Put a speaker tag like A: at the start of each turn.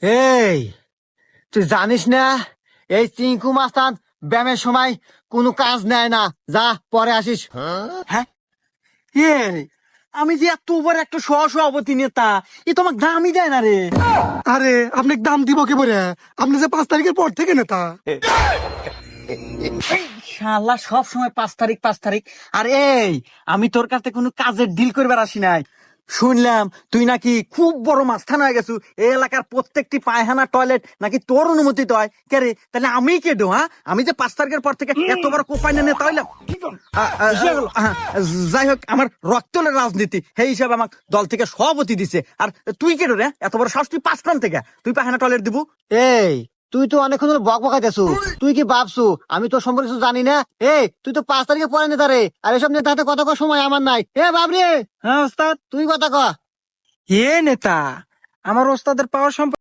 A: এই তুই জানিস না এই চিঙ্কু মাস্তান ব্যায়ামের সময় কোনো কাজ নেয় না, যা পরে আসিস।
B: হ্যাঁ এ রে, আমি যে এত বড় একটা সহসভাপতি নেতা, এ তো আমাকে দামই দেয় না রে।
C: আরে আপনি দাম দিব কি বলে? আপনি যে 5 তারিখের পর থেকে নেতা।
B: শালা সব সময় 5 তারিখ 5 তারিখ। আর এই, আমি তোর কাছে কোনো কাজের ডিল করবার আসি নাই। শুনলাম তুই নাকি খুব বড় মাস্তান হয়ে গেছু, এই এলাকার প্রত্যেকটি পায়খানা টয়লেট নাকি তোর অনুমতিতে হয়। কে রে, তাহলে আমি কে ডো? হ্যাঁ, আমি যে 5 তারিখের পর থেকে এত বড় কোপাইনা নেতা হইলাম। যাই হোক, আমার রক্তলের রাজনীতি সেই হিসাবে আমাকে দল থেকে সভাপতি দিছে। আর তুই কে রে, এত বড় সাহস? তুই 5 থেকে তুই পায়খানা টয়লেট দিব?
A: এই তুই তো অনেকক্ষণ ধরে বক বকাইতেছু, তুই কি ভাবছু আমি তোর সম্পর্কে কিছু জানি না? এই তুই তো 5 তারিখে পরে নেতা রে, আর এসব নেতা হাতে কথা কর সময় আমার নাই। এ বাবরে,
B: হ্যাঁ ওস্তাদ।
A: তুই কথা ক।
B: এ নেতা, আমার ওস্তাদের পাওয়ার সম্পর্কে